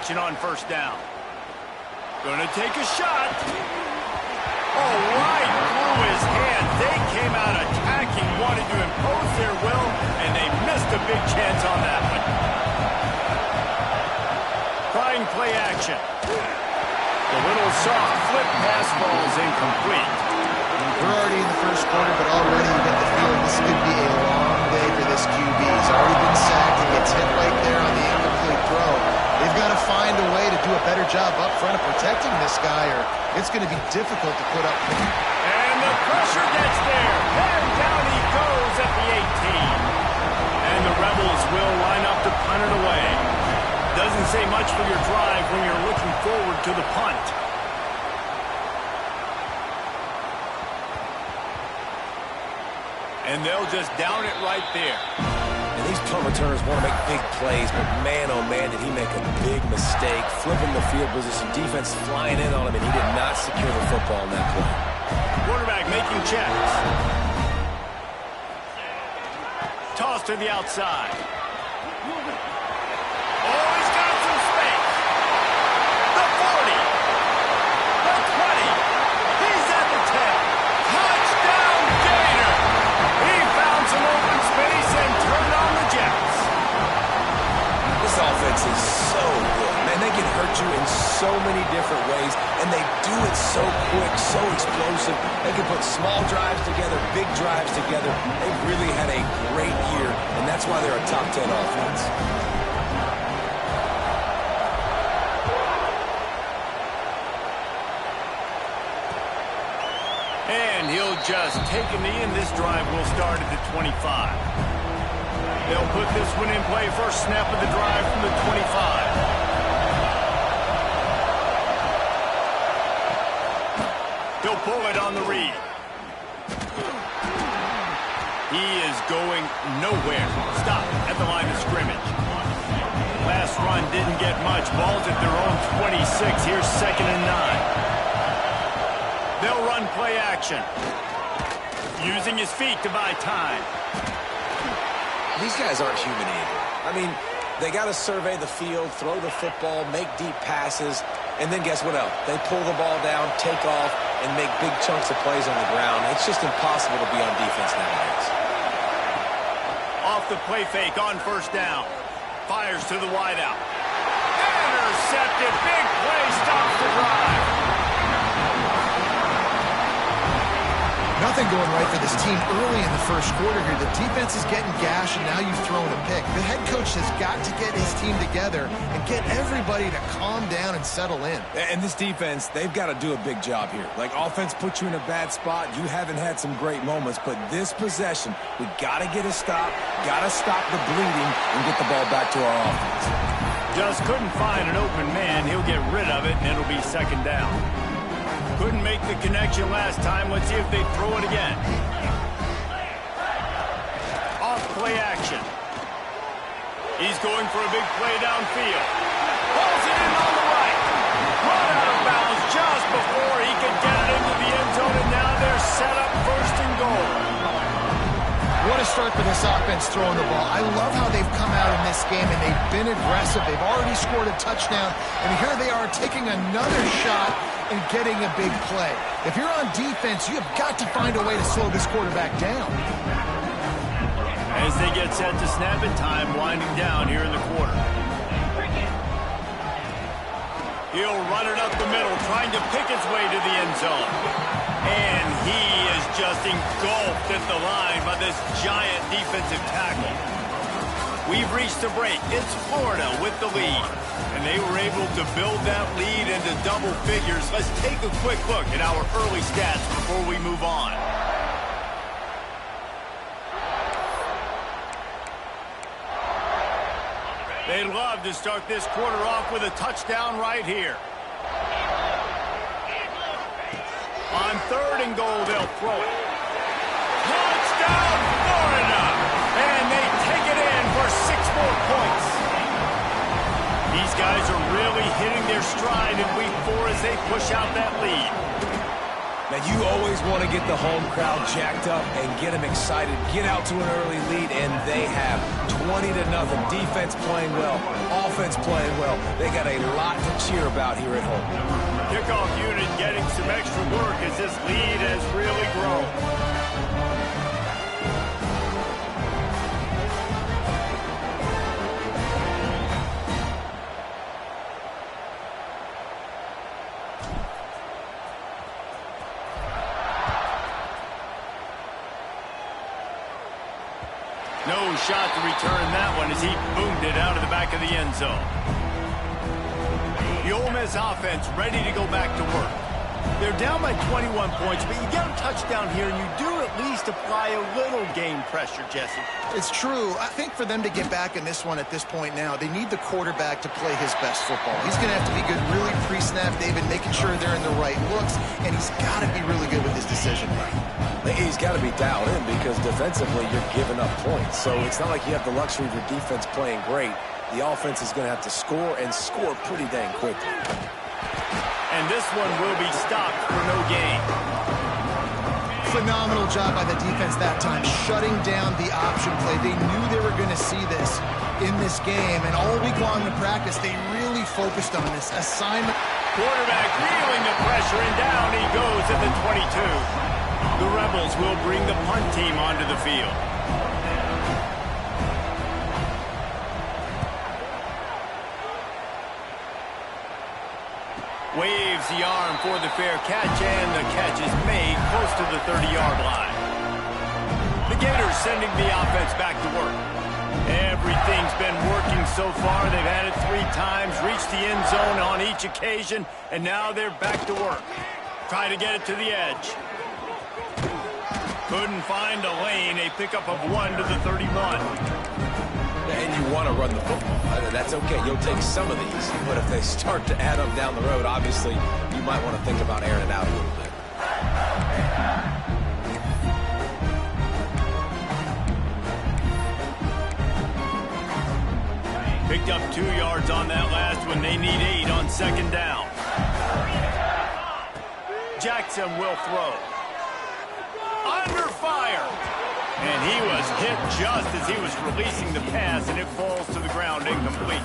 action on first down. Gonna take a shot. Oh, right through his hands. They came out attacking, wanted to impose their will, and they missed a big chance on that one. Trying play action. The little soft flip pass falls incomplete. We're already in the first quarter, but already you get the feeling this could be a long day for this QB. He's already been sacked. He gets hit right there on the incomplete throw. They've got to find a way to do a better job up front of protecting this guy, or it's going to be difficult to put up. And the pressure gets there. And down he goes at the 18. And the Rebels will line up to punt it away. Doesn't say much for your drive when you're looking forward to the punt. And they'll just down it right there. And these punt returners want to make big plays, but man, oh man, did he make a big mistake. Flipping the field position, defense flying in on him, and he did not secure the football in that play. Quarterback making checks. Toss to the outside. Oh, he's got some space. The 40. The 20. He's at the 10. Touchdown, Gator. He found some open space and turned on the Jets. This offense is so good. Man, they can hurt you in so many different ways, and they do it so quick, so explosive. They can put small drives together, big drives together. They've really had a great year, and that's why they're a top 10 offense. And he'll just take a knee, and this drive will start at the 25. They'll put this one in play first snap of the drive from the 25. He'll pull it on the read. He is going nowhere. Stop at the line of scrimmage. Last run didn't get much. Ball's at their own 26. Here's 2nd and 9. They'll run play action. Using his feet to buy time. These guys aren't human either. I mean, they got to survey the field, throw the football, make deep passes, and then guess what else? They pull the ball down, take off, and make big chunks of plays on the ground. It's just impossible to be on defense nowadays. Off the play fake on first down. Fires to the wideout. Intercepted. Big play stops the drive. Nothing going right for this team early in the first quarter here. The defense is getting gashed, and now you've thrown a pick. The head coach has got to get his team together and get everybody to calm down and settle in. And this defense, they've got to do a big job here. Like, offense puts you in a bad spot. You haven't had some great moments, but this possession, we got to get a stop, got to stop the bleeding, and get the ball back to our offense. Just couldn't find an open man. He'll get rid of it, and it'll be 2nd down. Couldn't make the connection last time. Let's see if they throw it again. Off play action. He's going for a big play downfield. Pulls it in on the right. Run out of bounds just before he could get it into the end zone, and now they're set up 1st and goal. What a start for this offense throwing the ball. I love how they've come out in this game, and they've been aggressive. They've already scored a touchdown, and here they are taking another shot and getting a big play. If you're on defense, you have got to find a way to slow this quarterback down. As they get set to snap it, time winding down here in the quarter. He'll run it up the middle, trying to pick his way to the end zone. And he is just engulfed at the line by this giant defensive tackle. We've reached a break. It's Florida with the lead. And they were able to build that lead into double figures. Let's take a quick look at our early stats before we move on. They'd love to start this quarter off with a touchdown right here. On 3rd and goal, they'll throw it. Touchdown, Florida! And they take it in for 6 more points. These guys are really hitting their stride in week 4 as they push out that lead. Now, you always want to get the home crowd jacked up and get them excited, get out to an early lead, and they have 20-0. Defense playing well, offense playing well. They got a lot to cheer about here at home. Kickoff unit getting some extra work as this lead has really grown. No shot to return that one as he boomed it out of the back of the end zone. The Ole Miss offense ready to go back to work. They're down by 21 points, but you get a touchdown here, and you do at least apply a little game pressure, Jesse. It's true. I think for them to get back in this one at this point now, they need the quarterback to play his best football. He's going to have to be good really pre-snap, David, making sure they're in the right looks, and he's got to be really good with his decision. He's got to be dialed in because defensively you're giving up points. So it's not like you have the luxury of your defense playing great. The offense is going to have to score and score pretty dang quickly. And this one will be stopped for no gain. Phenomenal job by the defense that time, shutting down the option play. They knew they were going to see this in this game, and all week long in practice, they really focused on this assignment. Quarterback feeling the pressure, and down he goes at the 22. The Rebels will bring the punt team onto the field. Waves the arm for the fair catch, and the catch is made close to the 30-yard line. The Gators sending the offense back to work. Everything's been working so far. They've had it 3 times, reached the end zone on each occasion, and now they're back to work. Try to get it to the edge. Couldn't find a lane. A pickup of 1 to the 31. And you want to run the football. That's okay. You'll take some of these. But if they start to add up down the road, obviously, you might want to think about airing it out a little bit. Picked up 2 yards on that last one. They need 8 on second down. Jackson will throw. Under fire. And he was hit just as he was releasing the pass, and it falls to the ground incomplete.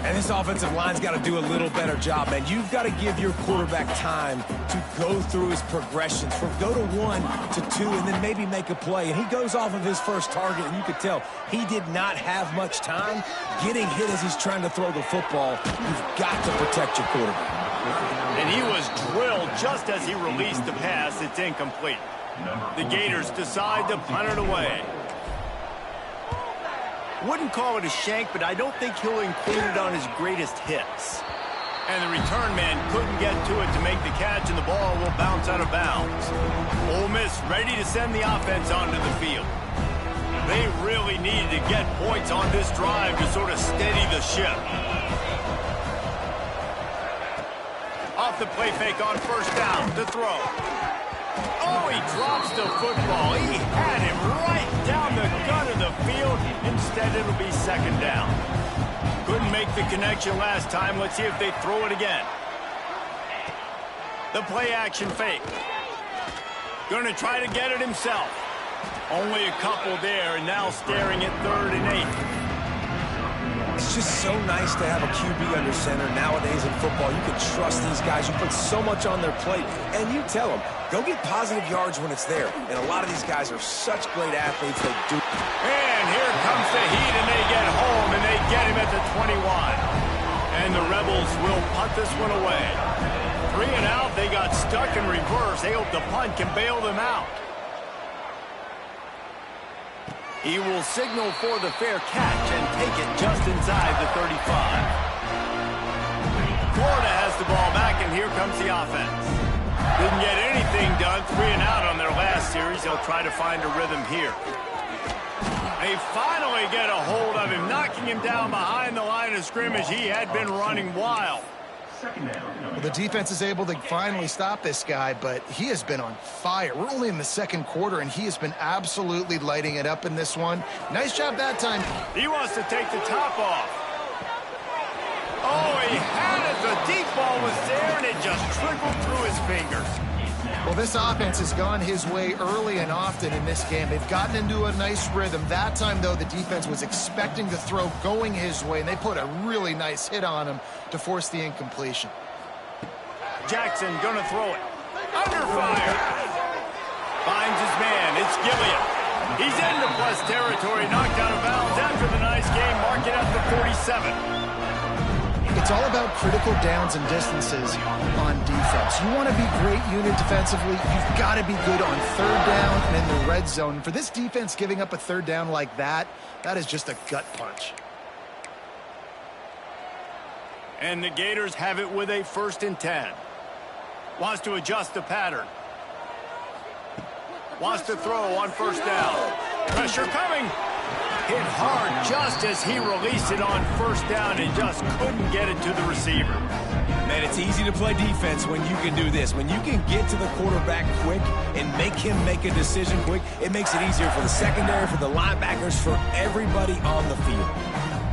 And this offensive line's got to do a little better job, man. You've got to give your quarterback time to go through his progressions from go to 1 to 2 and then maybe make a play. And he goes off of his first target, and you could tell he did not have much time getting hit as he's trying to throw the football. You've got to protect your quarterback. And he was drilled just as he released the pass. It's incomplete. The Gators decide to punt it away. Wouldn't call it a shank, but I don't think he'll include it on his greatest hits. And the return man couldn't get to it to make the catch, and the ball will bounce out of bounds. Ole Miss ready to send the offense onto the field. They really needed to get points on this drive to sort of steady the ship. Off the play fake on first down to throw. Oh, he drops the football. He had him right down the gut of the field. Instead, it'll be second down. Couldn't make the connection last time. Let's see if they throw it again. The play action fake. Going to try to get it himself. Only a couple there, and now staring at 3rd and 8. It's just so nice to have a QB under center nowadays in football. You can trust these guys. You put so much on their plate, and you tell them, go get positive yards when it's there. And a lot of these guys are such great athletes. They do. And here comes the heat, and they get home, and they get him at the 21. And the Rebels will punt this one away. 3 and out. They got stuck in reverse. They hope the punt can bail them out. He will signal for the fair catch and take it just inside the 35. Florida has the ball back, and here comes the offense. Didn't get anything done. 3 and out on their last series. They'll try to find a rhythm here. They finally get a hold of him, knocking him down behind the line of scrimmage. He had been running wild. Well, the defense is able to finally stop this guy, but he has been on fire. We're only in the second quarter, and he has been absolutely lighting it up in this one. Nice job that time. He wants to take the top off. Oh, he had it. The deep ball was there, and it just trickled through his fingers. Well, this offense has gone his way early and often in this game. They've gotten into a nice rhythm. That time, though, the defense was expecting the throw going his way, and they put a really nice hit on him to force the incompletion. Jackson gonna throw it. Under fire. Finds his man. It's Gilliam. He's into plus territory, knocked out of bounds after the nice game, mark it at the 47. It's all about critical downs and distances on defense. You want to be great unit defensively, you've got to be good on third down and in the red zone. For this defense, giving up a third down like that is just a gut punch. And the Gators have it with a 1st and 10. Wants to adjust the pattern. Wants to throw on 1st down. Pressure coming. Hit hard just as he released it on 1st down and just couldn't get it to the receiver. Man, it's easy to play defense when you can do this. When you can get to the quarterback quick and make him make a decision quick, it makes it easier for the secondary, for the linebackers, for everybody on the field.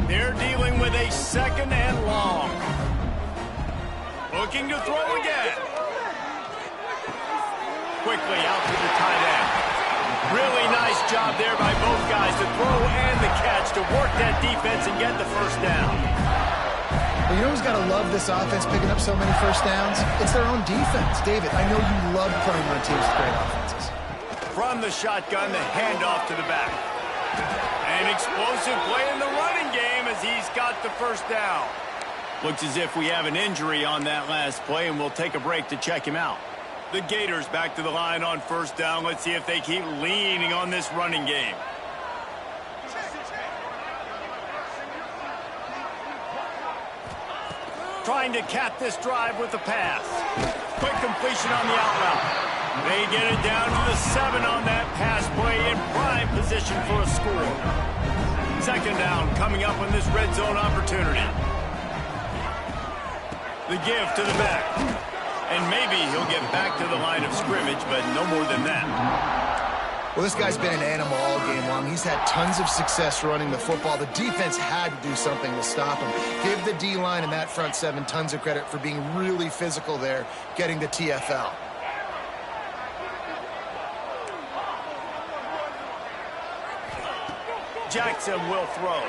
They're dealing with a 2nd and long. Looking to throw again. Quickly out to the tight end. Really nice job there by both guys to throw and the catch to work that defense and get the 1st down. Well, you know who's got to love this offense picking up so many 1st downs? It's their own defense. David, I know you love playing on teams with great offenses. From the shotgun, the handoff to the back. An explosive play in the running game as he's got the 1st down. Looks as if we have an injury on that last play, and we'll take a break to check him out. The Gators back to the line on 1st down. Let's see if they keep leaning on this running game. Trying to cap this drive with the pass. Quick completion on the out route. They get it down to the 7 on that pass play in prime position for a score. 2nd down coming up on this red zone opportunity. The give to the back. And maybe he'll get back to the line of scrimmage, but no more than that. Well, this guy's been an animal all game long. He's had tons of success running the football. The defense had to do something to stop him. Give the D-line and that front 7 tons of credit for being really physical there, getting the TFL. Jackson will throw.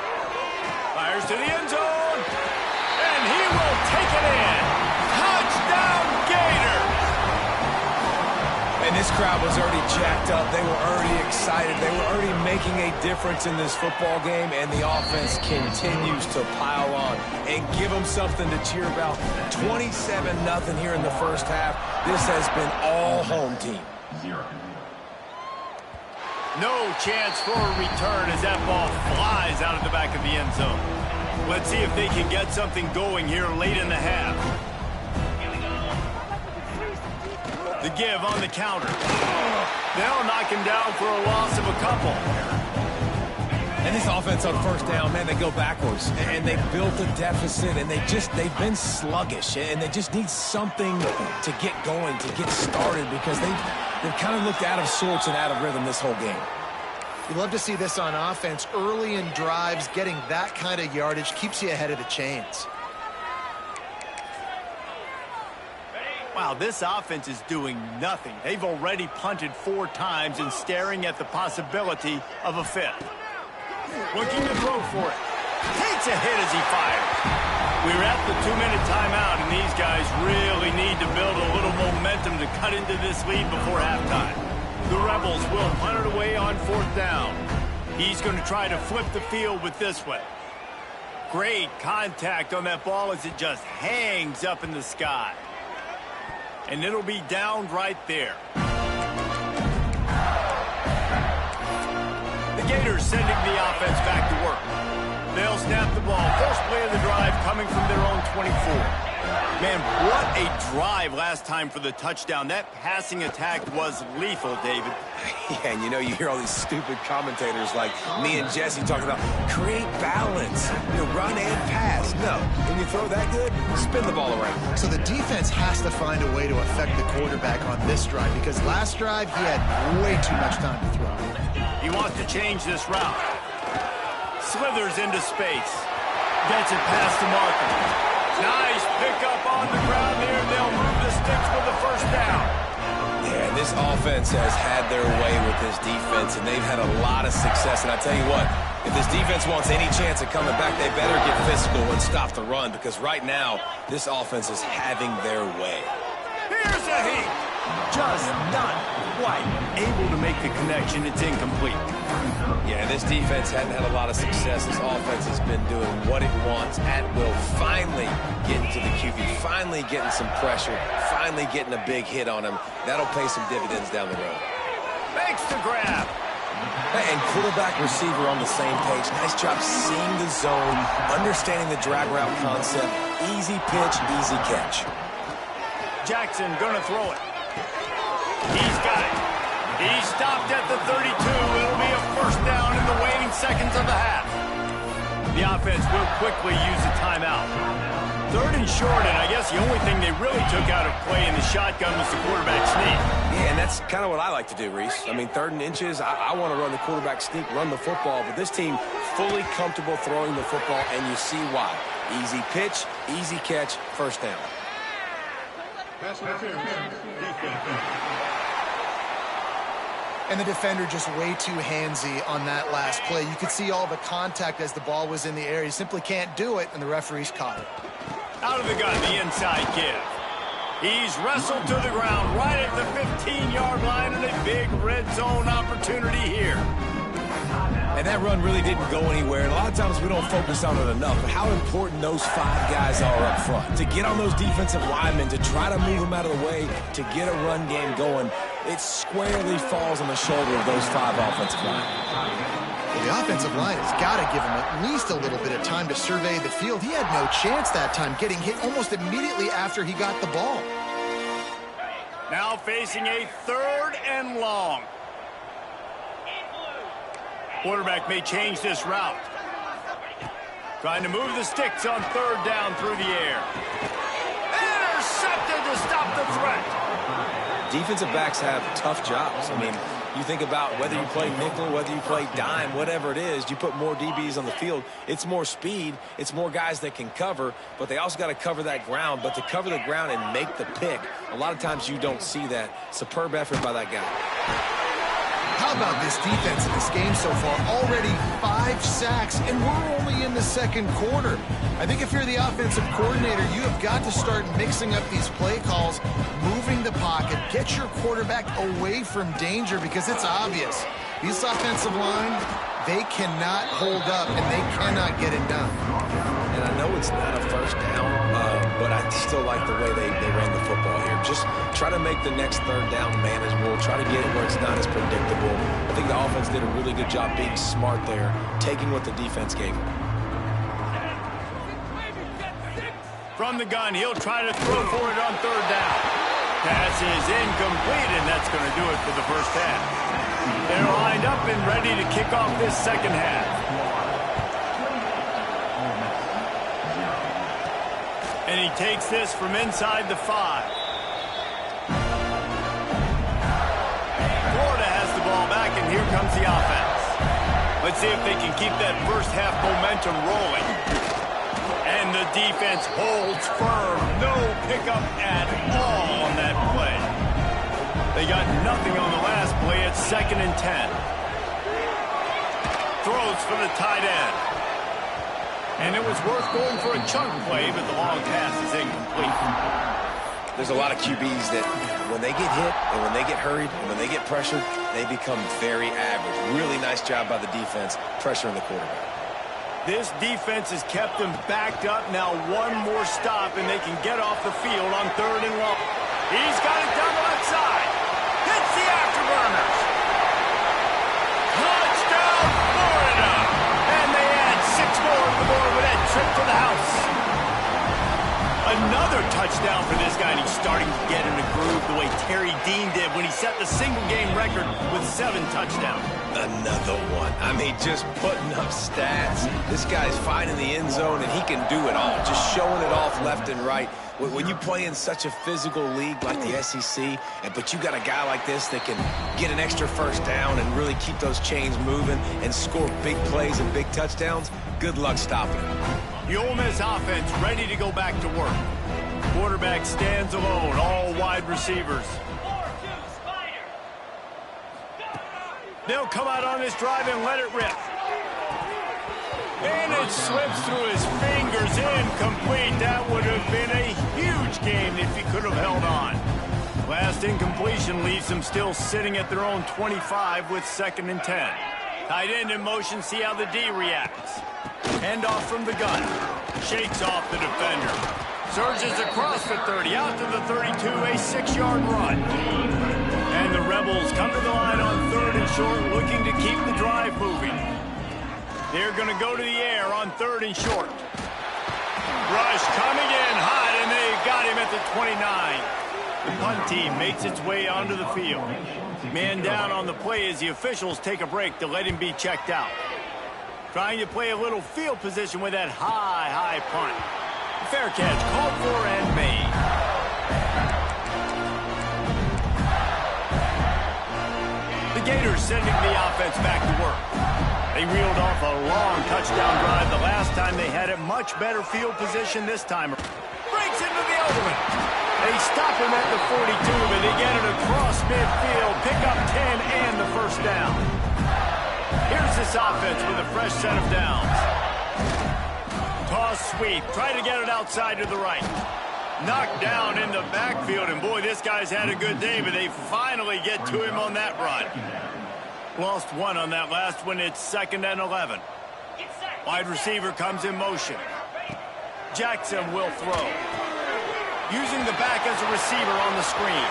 Fires to the end zone. And he will take it in. Touchdown, Gators! And this crowd was already jacked up. They were already excited. They were already making a difference in this football game, and the offense continues to pile on and give them something to cheer about. 27-0 here in the 1st half. This has been all home team. No chance for a return as that ball flies out of the back of the end zone. Let's see if they can get something going here late in the half. The give on the counter. They'll knock him down for a loss of a couple. And this offense on 1st down, man, they go backwards. And they built a deficit, and they've been sluggish. And they just need something to get going, to get started, because they've kind of looked out of sorts and out of rhythm this whole game. You'd love to see this on offense. Early in drives, getting that kind of yardage keeps you ahead of the chains. Wow, this offense is doing nothing. They've already punted 4 times and staring at the possibility of a 5th. Looking to throw for it. Takes a hit as he fires. We're at the 2-minute timeout, and these guys really need to build a little momentum to cut into this lead before halftime. The Rebels will punt it away on 4th down. He's going to try to flip the field with this one. Great contact on that ball as it just hangs up in the sky. And it'll be down right there. The Gators sending the offense back to work. They'll snap the ball. First play of the drive coming from their own 24. Man, what a drive last time for the touchdown. That passing attack was lethal, David. Yeah, and you know, you hear all these stupid commentators like me and Jesse talking about create balance, run and pass. No, when you throw that good, spin the ball around. So the defense has to find a way to affect the quarterback on this drive, because last drive he had way too much time to throw. He wants to change this route. Slithers into space. Gets it past to Markham. Nice pickup on the ground there. They'll move the sticks for the 1st down. Yeah, And this offense has had their way with this defense, and they've had a lot of success. And I tell you what, if this defense wants any chance at coming back, they better get physical and stop the run, because right now, this offense is having their way. Here's a heat. Just not quite able to make the connection. It's incomplete. Yeah, this defense hadn't had a lot of success. This offense has been doing what it wants at will. Finally getting to the QB, finally getting some pressure, finally getting a big hit on him. That'll pay some dividends down the road. Makes the grab. And quarterback receiver on the same page. Nice job seeing the zone, understanding the drag route concept. Easy pitch, easy catch. Jackson gonna throw it. He's got it. He stopped at the 32. It'll be a first down in the waning seconds of the half. The offense will quickly use a timeout. Third and short, and I guess the only thing they really took out of play in the shotgun was the quarterback sneak. Yeah, and that's kind of what I like to do, Reese. I mean, 3rd and inches, I want to run the quarterback sneak, run the football, but this team fully comfortable throwing the football, and you see why. Easy pitch, easy catch, first down. And the defender just way too handsy on that last play. You could see all the contact as the ball was in the air. He simply can't do it, and the referees caught it. Out of the gun, the inside give. He's wrestled to the ground right at the 15-yard line, and a big red zone opportunity here. And that run really didn't go anywhere. And a lot of times we don't focus on it enough, but how important those 5 guys are up front. To get on those defensive linemen, to try to move them out of the way, to get a run game going, it squarely falls on the shoulder of those 5 offensive linemen. Well, the offensive line has got to give him at least a little bit of time to survey the field. He had no chance that time, getting hit almost immediately after he got the ball. Now facing a 3rd and long. Quarterback may change this route. Trying to move the sticks on 3rd down through the air. Intercepted to stop the threat. Defensive backs have tough jobs. I mean, you think about whether you play nickel, whether you play dime, whatever it is, you put more DBs on the field. It's more speed. It's more guys that can cover, but they also got to cover that ground. But to cover the ground and make the pick, a lot of times you don't see that. Superb effort by that guy. How about this defense in this game so far? Already 5 sacks, and we're only in the 2nd quarter. I think if you're the offensive coordinator, you have got to start mixing up these play calls, moving the pocket, get your quarterback away from danger, because it's obvious. This offensive line, they cannot hold up, and they cannot get it done. And I know it's not a first down, but I still like the way they ran the football here. Just try to make the next 3rd down manageable. Try to get it where it's not as predictable. I think the offense did a really good job being smart there, taking what the defense gave them. From the gun, he'll try to throw for it on 3rd down. Pass is incomplete, and that's going to do it for the first half. They're lined up and ready to kick off this 2nd half. And he takes this from inside the 5. Florida has the ball back, and here comes the offense. Let's see if they can keep that first half momentum rolling. And the defense holds firm. No pickup at all on that play. They got nothing on the last play. It's 2nd and 10. Throws for the tight end. And it was worth going for a chunk play, but the long pass is incomplete. There's a lot of QBs that when they get hit and when they get hurried and when they get pressured, they become very average. Really nice job by the defense, pressuring the quarterback. This defense has kept them backed up. Now 1 more stop, and they can get off the field on 3rd and long. He's got it down the left side. Hits the afterburners. Touchdown, Florida. And they add 6 more to the board with that trip to the house. Another touchdown for this guy, and he's starting to get in a groove the way Terry Dean did when he set the single-game record with 7 touchdowns. Another one. I mean, just putting up stats. This guy's finding the end zone, and he can do it all. Just showing it off left and right. When you play in such a physical league like the SEC, but you got a guy like this that can get an extra first down and really keep those chains moving and score big plays and big touchdowns, good luck stopping him. The Ole Miss offense ready to go back to work. Quarterback stands alone, all wide receivers. They'll come out on this drive and let it rip. And it slips through his fingers, incomplete. That would have been a huge game if he could have held on. Last incompletion leaves them still sitting at their own 25 with 2nd and 10. Tight end in motion, see how the D reacts. Hand off from the gun. Shakes off the defender. Surges across the 30, out to the 32, a 6-yard run. And the Rebels come to the line on 3rd and short, looking to keep the drive moving. They're going to go to the air on 3rd and short. Rush coming in hot, and they got him at the 29. The punt team makes its way onto the field. Man down on the play as the officials take a break to let him be checked out. Trying to play a little field position with that high punt. Fair catch called for and made. The Gators sending the offense back to work. They reeled off a long touchdown drive the last time. They had a much better field position this time. Breaks into the open. They stop him at the 42, but they get it across midfield. Pick up 10 and the first down. Here's this offense with a fresh set of downs. Toss sweep. Try to get it outside to the right. Knocked down in the backfield, and boy, this guy's had a good day, but they finally get to him on that run. Lost one on that last one. It's 2nd and 11. Wide receiver comes in motion. Jackson will throw. Using the back as a receiver on the screen.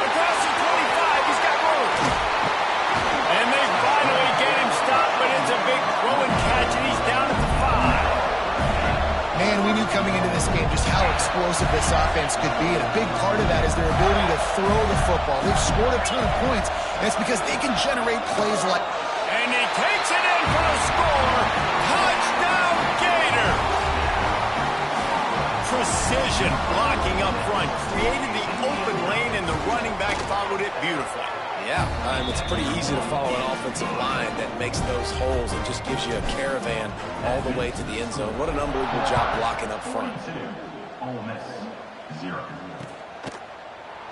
Across the 25, he's got room. And they finally get him stopped, but it's a big throw and catch, and he's down at the 5. Man, we knew coming into this game just how explosive this offense could be, and a big part of that is their ability to throw the football. They've scored a ton of points, and it's because they can generate plays like... And he takes it in for a score. Touchdown, Gator! Precision blocking up front, created the open lane, and the running back followed it beautifully. Yeah, it's pretty easy to follow an offensive line that makes those holes and just gives you a caravan all the way to the end zone. What an unbelievable job blocking up front.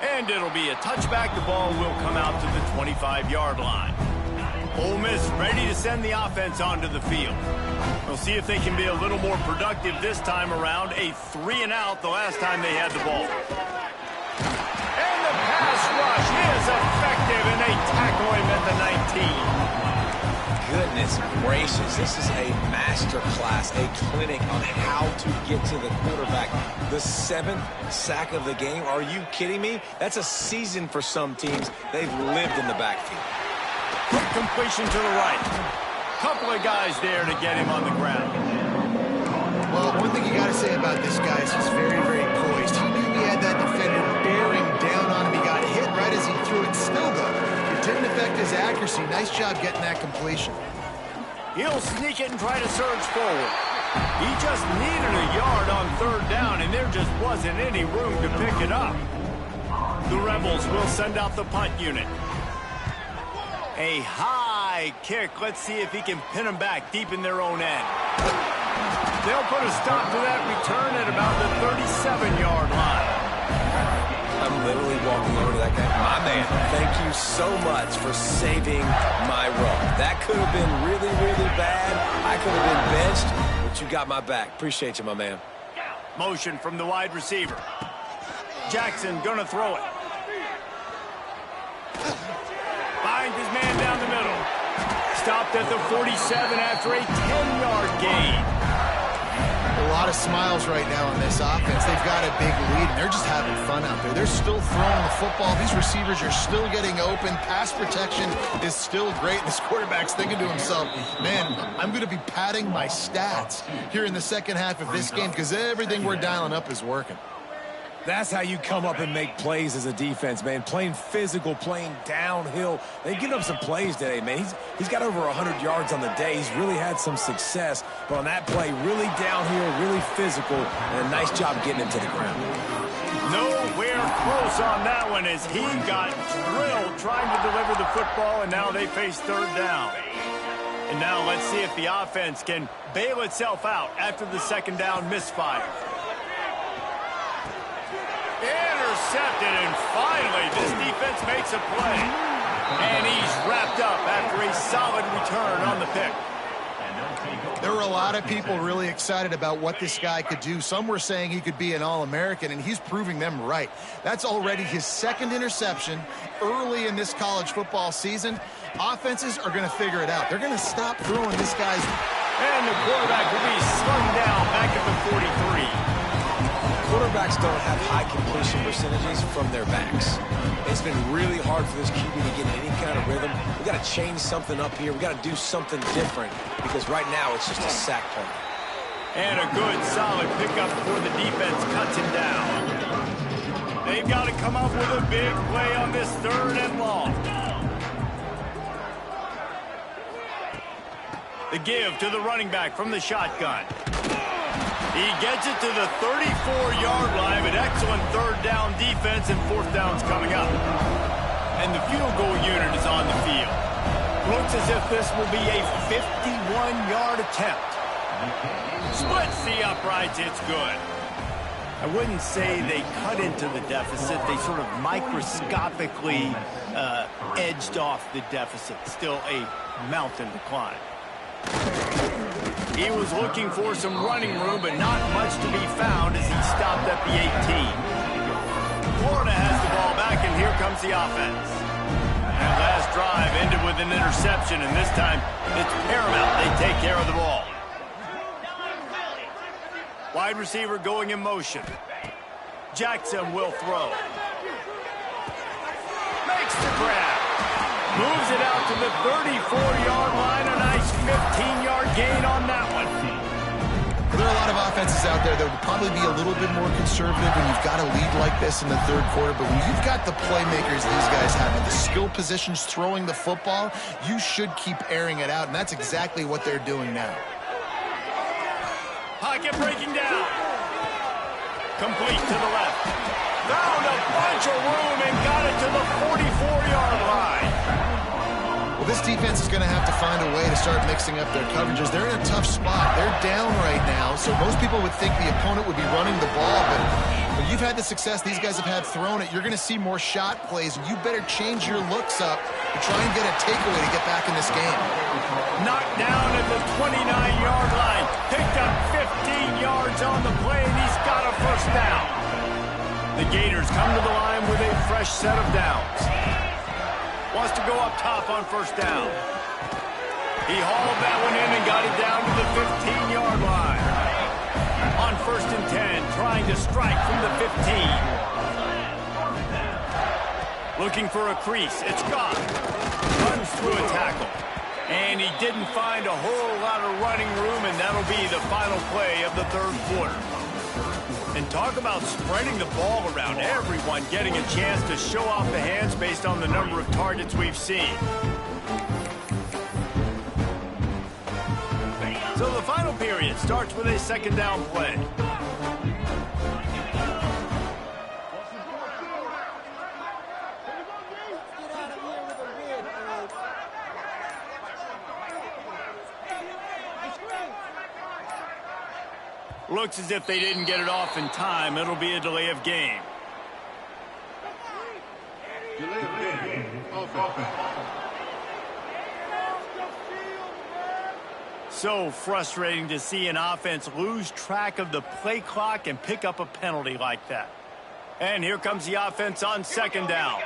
And it'll be a touchback. The ball will come out to the 25-yard line. Ole Miss ready to send the offense onto the field. We'll see if they can be a little more productive this time around. A 3-and-out the last time they had the ball. And the pass rush is effective, and they tackle him at the 19. Goodness gracious, this is a master class, a clinic on how to get to the quarterback. The 7th sack of the game. Are you kidding me? That's a season for some teams. They've lived in the backfield. Quick completion to the right. Couple of guys there to get him on the ground. Well, one thing you got to say about this guy is he's very, very poised. He knew he had that defender bearing down on him. He got hit right as he threw it. Still, though, it didn't affect his accuracy. Nice job getting that completion. He'll sneak it and try to surge forward. He just needed a yard on 3rd down, and there just wasn't any room to pick it up. The Rebels will send out the punt unit. A high kick. Let's see if he can pin them back deep in their own end. They'll put a stop to that return at about the 37-yard line. I'm literally walking over to that guy. My man, thank you so much for saving my run. That could have been really, really bad. I could have been benched, but you got my back. Appreciate you, my man. Motion from the wide receiver. Jackson gonna throw it. Finds his man down the middle. Stopped at the 47 after a 10-yard gain. A lot of smiles right now on this offense. They've got a big lead, and they're just having fun out there. They're still throwing the football. These receivers are still getting open. Pass protection is still great. This quarterback's thinking to himself, man, I'm going to be padding my stats here in the second half of this game because everything we're dialing up is working. That's how you come up and make plays as a defense, man. Playing physical, playing downhill. They've given up some plays today, man. He's got over 100 yards on the day. He's really had some success. But on that play, really downhill, really physical, and a nice job getting him to the ground. Nowhere close on that one as he got drilled trying to deliver the football, and now they face 3rd down. And now let's see if the offense can bail itself out after the 2nd down misfire. Intercepted, and finally this defense makes a play. And he's wrapped up after a solid return on the pick. There were a lot of people really excited about what this guy could do. Some were saying he could be an All-American, and he's proving them right. That's already his second interception early in this college football season. Offenses are going to figure it out. They're going to stop throwing this guy's... And the quarterback will be slung down back at the 43. Quarterbacks don't have high completion percentages from their backs. It's been really hard for this QB to get in any kind of rhythm. We've got to change something up here. We've got to do something different because right now it's just a sack punt. And a good, solid pickup before the defense cuts him down. They've got to come up with a big play on this 3rd and long. The give to the running back from the shotgun. He gets it to the 34-yard line, but excellent 3rd down defense, and 4th down's coming up. And the field goal unit is on the field. Looks as if this will be a 51-yard attempt. Splits the uprights, it's good. I wouldn't say they cut into the deficit. They sort of microscopically edged off the deficit. Still a mountain to climb. He was looking for some running room, but not much to be found as he stopped at the 18. Florida has the ball back, and here comes the offense. That last drive ended with an interception, and this time it's paramount they take care of the ball. Wide receiver going in motion. Jackson will throw. Makes the grab. Moves it out to the 34-yard line. A nice 15-yard gain on that one. There are a lot of offenses out there that would probably be a little bit more conservative when you've got a lead like this in the 3rd quarter. But when you've got the playmakers these guys have in the skill positions throwing the football, you should keep airing it out. And that's exactly what they're doing now. Pocket breaking down. Complete to the left. Found a bunch of room and got it to the 44-yard line. Well, this defense is going to have to find a way to start mixing up their coverages. They're in a tough spot. They're down right now, so most people would think the opponent would be running the ball, but when you've had the success these guys have had throwing it, you're going to see more shot plays, and you better change your looks up to try and get a takeaway to get back in this game. Knocked down at the 29-yard line. Picked up 15 yards on the play, and he's got a 1st down. The Gators come to the line with a fresh set of downs. Wants to go up top on 1st down. He hauled that one in and got it down to the 15-yard line. On 1st and 10, trying to strike from the 15. Looking for a crease. It's gone. Runs through a tackle. And he didn't find a whole lot of running room, and that'll be the final play of the 3rd quarter. And talk about spreading the ball around. Everyone getting a chance to show off the hands based on the number of targets we've seen. So the final period starts with a 2nd down play. Looks as if they didn't get it off in time. It'll be a delay of game. So frustrating to see an offense lose track of the play clock and pick up a penalty like that. And here comes the offense on 2nd down.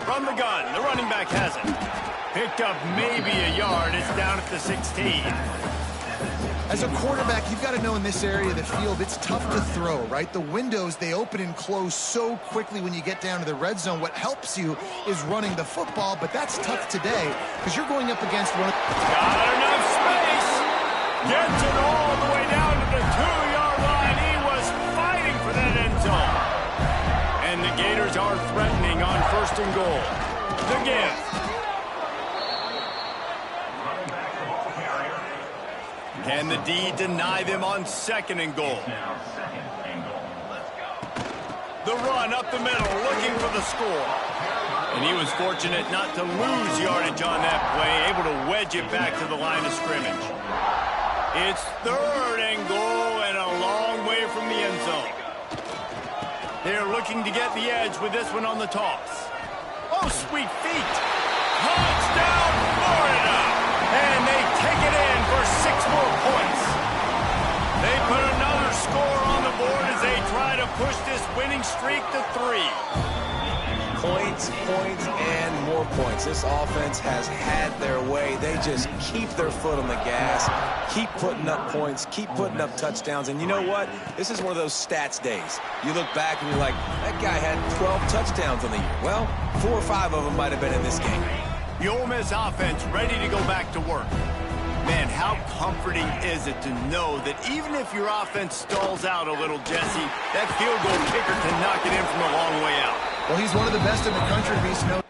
From the gun, the running back has it. Picked up maybe a yard. It's down at the 16. As a quarterback, you've got to know in this area of the field, it's tough to throw, right? The windows, they open and close so quickly when you get down to the red zone. What helps you is running the football, but that's tough today because you're going up against one of... Got enough space. Gets it all the way down to the 2-yard line. He was fighting for that end zone. And the Gators are threatening on 1st and goal. The give. Can the D deny them on 2nd and goal? The run up the middle, looking for the score. And he was fortunate not to lose yardage on that play, able to wedge it back to the line of scrimmage. It's 3rd and goal and a long way from the end zone. They're looking to get the edge with this one on the toss. Oh, sweet feet. Touchdown! winning streak to 3. Points, points, and more points. This offense has had their way. They just keep their foot on the gas, keep putting up points, keep putting up touchdowns. And you know what? This is one of those stats days. You look back and you're like, that guy had 12 touchdowns on the year. Well, 4 or 5 of them might have been in this game. The Ole Miss offense ready to go back to work. Man, how comforting is it to know that even if your offense stalls out a little, Jesse, that field goal kicker can knock it in from a long way out. Well, he's one of the best in the country, Reese. No.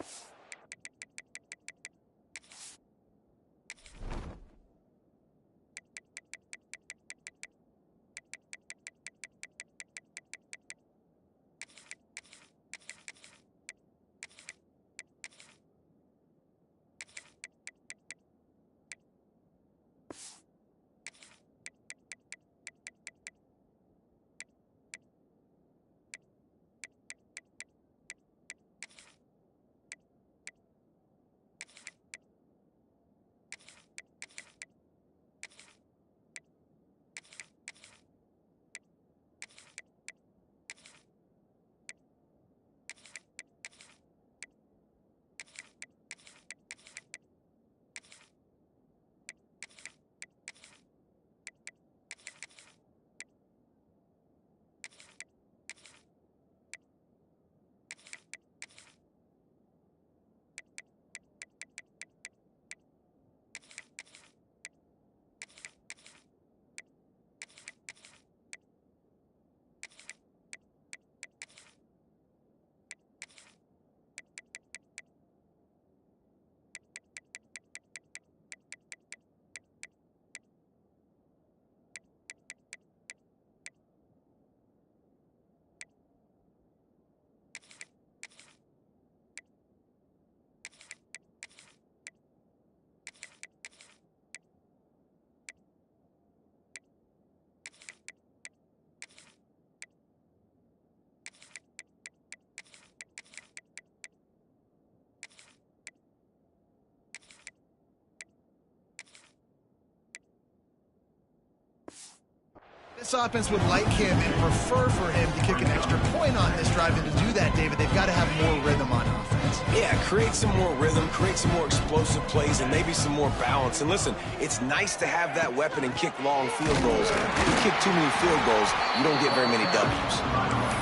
This offense would like him and prefer for him to kick an extra point on this drive. And to do that, David, they've got to have more rhythm on offense. Yeah, create some more rhythm, create some more explosive plays, and maybe some more balance. And listen, it's nice to have that weapon and kick long field goals. If you kick too many field goals, you don't get very many W's.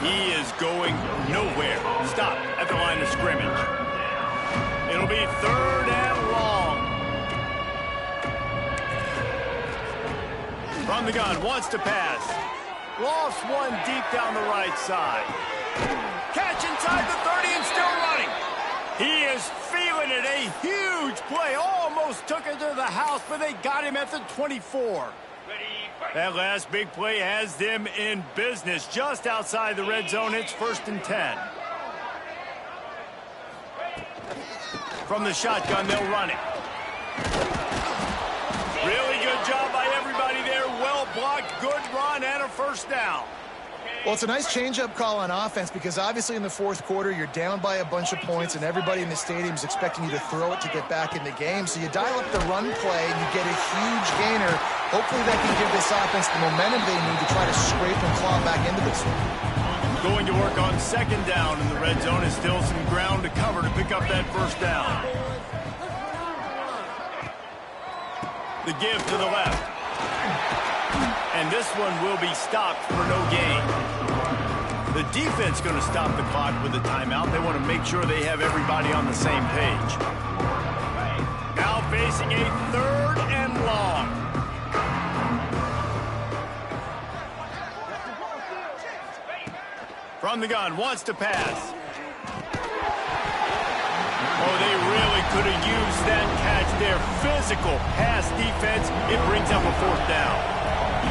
He is going nowhere. Stop at the line of scrimmage. It'll be 3rd and long. From the gun, wants to pass. Lost one deep down the right side. Catch inside the 30 and still running. He is feeling it. A huge play. Almost took it to the house, but they got him at the 24. That last big play has them in business. Just outside the red zone, it's 1st and 10. From the shotgun, they'll run it. Really good job by everybody there. Well blocked, good run, and a 1st down. Well, it's a nice change-up call on offense because obviously in the 4th quarter, you're down by a bunch of points and everybody in the stadium is expecting you to throw it to get back in the game. So you dial up the run play and you get a huge gainer. Hopefully that can give this offense the momentum they need to try to scrape and claw back into this one. Going to work on 2nd down in the red zone is still some ground to cover to pick up that 1st down. The give to the left. And this one will be stopped for no gain. The defense going to stop the clock with a timeout. They want to make sure they have everybody on the same page. Now facing a 3rd and long. From the gun, wants to pass. Oh, they really could have used that catch there. Physical pass defense. It brings up a 4th down.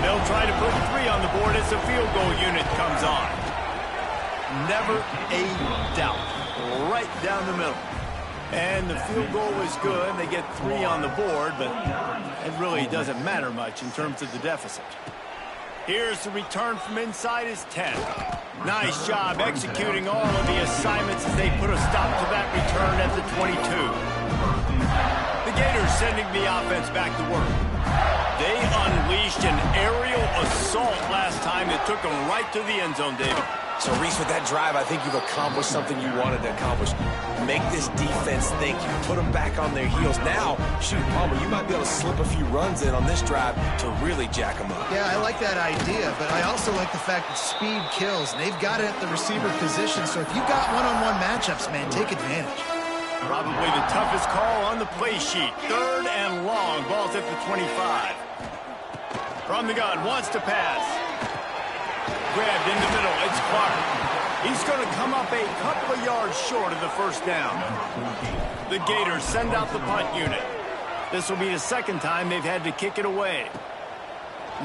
They'll try to put 3 on the board as the field goal unit comes on. Never a doubt. Right down the middle. And the field goal is good. They get 3 on the board, but it really doesn't matter much in terms of the deficit. Here's the return from inside his 10. Nice job executing all of the assignments as they put a stop to that return at the 22. The Gators sending the offense back to work. They unleashed an aerial assault last time that took them right to the end zone, David. So, Reese, with that drive, I think you've accomplished something you wanted to accomplish. Make this defense think. You put them back on their heels. Now, shoot, Palmer, you might be able to slip a few runs in on this drive to really jack them up. Yeah, I like that idea, but I also like the fact that speed kills. And they've got it at the receiver position, so if you got one-on-one matchups, man, take advantage. Probably the toughest call on the play sheet. 3rd and long. Ball's at the 25. From the gun, wants to pass. Grabbed in the middle. It's Clark. He's going to come up a couple of yards short of the first down. The Gators send out the punt unit. This will be the second time they've had to kick it away.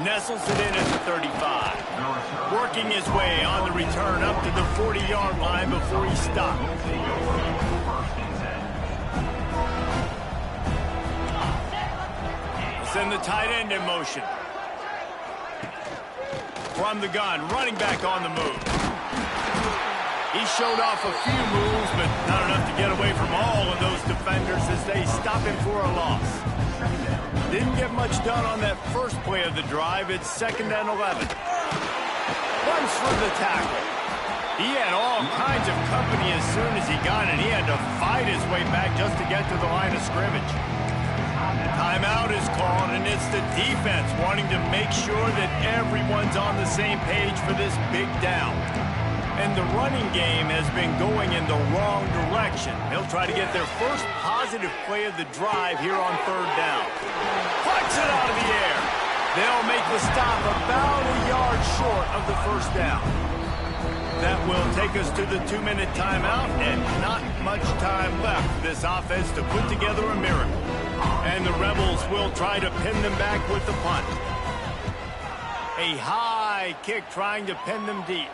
Nestles it in at the 35. Working his way on the return up to the 40-yard line before he stopped. Send the tight end in motion. From the gun, running back on the move. He showed off a few moves, but not enough to get away from all of those defenders as they stop him for a loss. Didn't get much done on that first play of the drive. It's 2nd and 11. Runs for the tackle. He had all kinds of company as soon as he got it. He had to fight his way back just to get to the line of scrimmage. Timeout is called, and it's the defense wanting to make sure that everyone's on the same page for this big down. And the running game has been going in the wrong direction. They'll try to get their first positive play of the drive here on 3rd down. Puts it out of the air. They'll make the stop about a yard short of the first down. That will take us to the 2-minute timeout, and not much time left for this offense to put together a miracle. And the Rebels will try to pin them back with the punt. A high kick trying to pin them deep.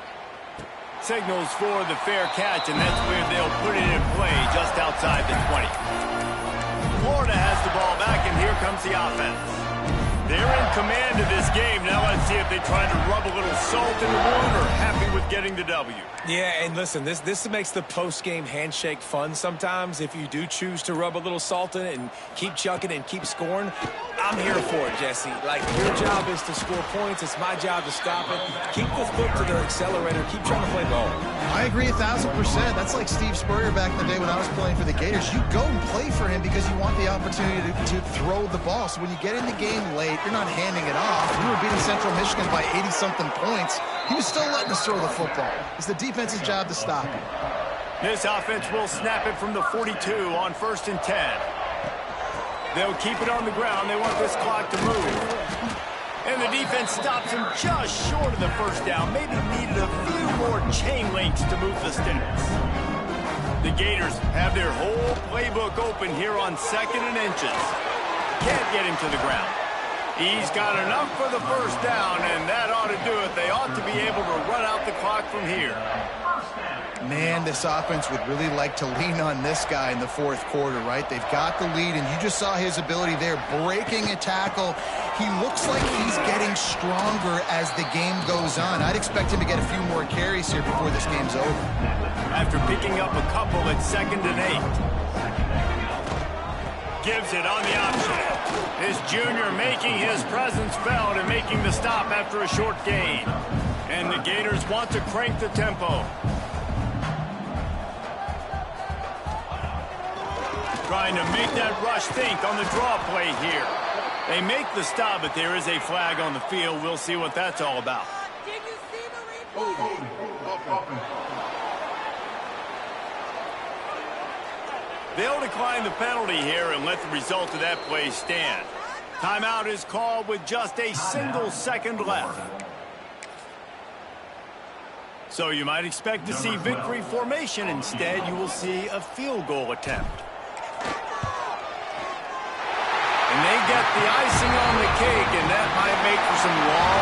Signals for the fair catch, and that's where they'll put it in play just outside the 20. Florida has the ball back, and here comes the offense. They're in command of this game. Now let's see if they try to rub a little salt in the wound or happy with getting the W. Yeah, and listen, this makes the post-game handshake fun sometimes. If you do choose to rub a little salt in it and keep chucking and keep scoring, I'm here for it, Jesse. Like, your job is to score points. It's my job to stop it. Keep the foot to their accelerator. Keep trying to play ball. I agree 1,000%. That's like Steve Spurrier back in the day when I was playing for the Gators. You go and play for him because you want the opportunity to throw the ball. So when you get in the game late, you're not handing it off. We were beating Central Michigan by 80-something points. He was still letting us throw the football. It's the defense's job to stop him. This offense will snap it from the 42 on 1st and 10. They'll keep it on the ground. They want this clock to move. And the defense stops him just short of the first down. Maybe needed a few more chain links to move the sticks. The Gators have their whole playbook open here on 2nd and inches. Can't get him to the ground. He's got enough for the first down, and that ought to do it. They ought to be able to run out the clock from here. Man, this offense would really like to lean on this guy in the 4th quarter, right? They've got the lead, and you just saw his ability there, breaking a tackle. He looks like he's getting stronger as the game goes on. I'd expect him to get a few more carries here before this game's over. After picking up a couple at 2nd and 8. Gives it on the option. This junior making his presence felt and making the stop after a short gain. And the Gators want to crank the tempo. Trying to make that rush think on the draw play here. They make the stop, but there is a flag on the field. We'll see what that's all about. Did you see the replay? They'll decline the penalty here and let the result of that play stand. Timeout is called with just a single second left. So you might expect to see victory formation. Instead, you will see a field goal attempt. And they get the icing on the cake, and that might make for some long